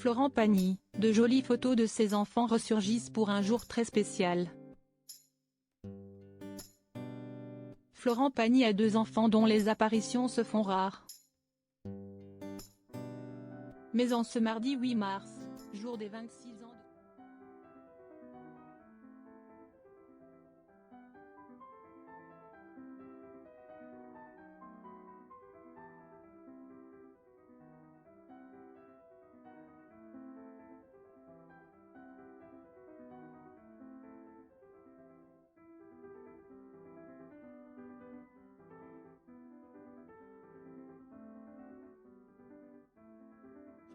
Florent Pagny, de jolies photos de ses enfants ressurgissent pour un jour très spécial. Florent Pagny a 2 enfants dont les apparitions se font rares. Mais en ce mardi 8 mars, jour des 26 ans de...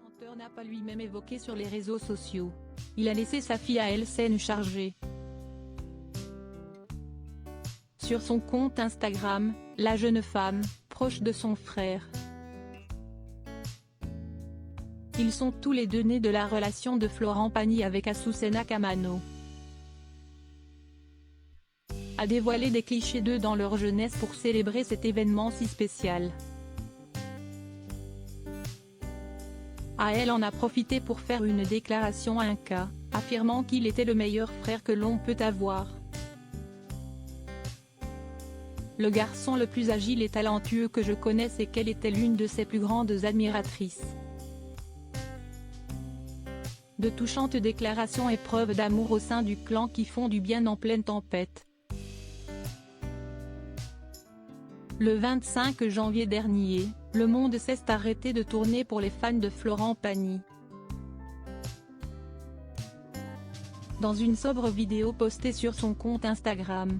Le chanteur n'a pas lui-même évoqué sur les réseaux sociaux. Il a laissé sa fille à elle scène chargée. Sur son compte Instagram, la jeune femme, proche de son frère. Ils sont tous les deux nés de la relation de Florent Pagny avec Azucena Camano. A dévoilé des clichés d'eux dans leur jeunesse pour célébrer cet événement si spécial. Elle en a profité pour faire une déclaration à Inca, affirmant qu'il était le meilleur frère que l'on peut avoir. Le garçon le plus agile et talentueux que je connaisse et qu'elle était l'une de ses plus grandes admiratrices. De touchantes déclarations et preuves d'amour au sein du clan qui font du bien en pleine tempête. Le 25 janvier dernier, le monde s'est arrêté de tourner pour les fans de Florent Pagny. Dans une sobre vidéo postée sur son compte Instagram,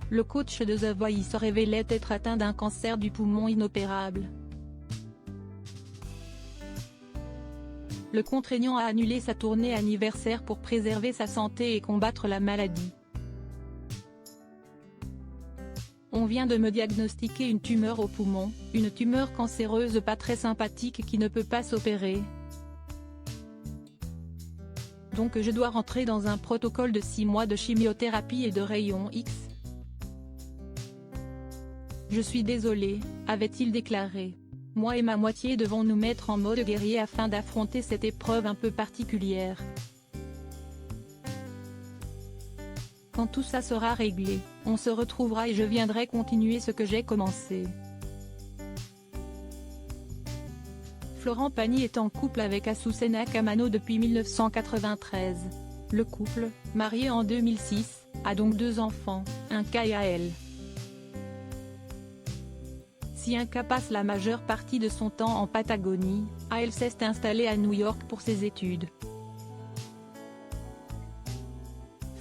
le coach de The Voice se révélait être atteint d'un cancer du poumon inopérable. Le contraignant à annuler sa tournée anniversaire pour préserver sa santé et combattre la maladie. On vient de me diagnostiquer une tumeur au poumon, une tumeur cancéreuse pas très sympathique qui ne peut pas s'opérer. Donc je dois rentrer dans un protocole de 6 mois de chimiothérapie et de rayons X. Je suis désolé, avait-il déclaré. Moi et ma moitié devons nous mettre en mode guerrier afin d'affronter cette épreuve un peu particulière. Quand tout ça sera réglé, on se retrouvera et je viendrai continuer ce que j'ai commencé. Florent Pagny est en couple avec Azucena Camano depuis 1993. Le couple, marié en 2006, a donc 2 enfants, Inca et Ael. Si Inca passe la majeure partie de son temps en Patagonie, Ael s'est installé à New York pour ses études.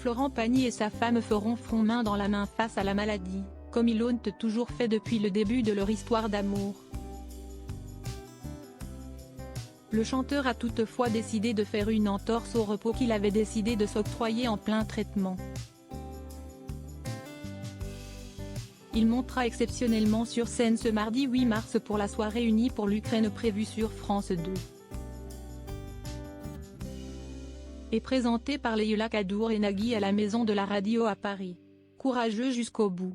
Florent Pagny et sa femme feront front main dans la main face à la maladie, comme ils l'ont toujours fait depuis le début de leur histoire d'amour. Le chanteur a toutefois décidé de faire une entorse au repos qu'il avait décidé de s'octroyer en plein traitement. Il montera exceptionnellement sur scène ce mardi 8 mars pour la soirée unie pour l'Ukraine prévue sur France 2. Et présenté par Leïla Kadour et Nagui à la Maison de la Radio à Paris. Courageux jusqu'au bout.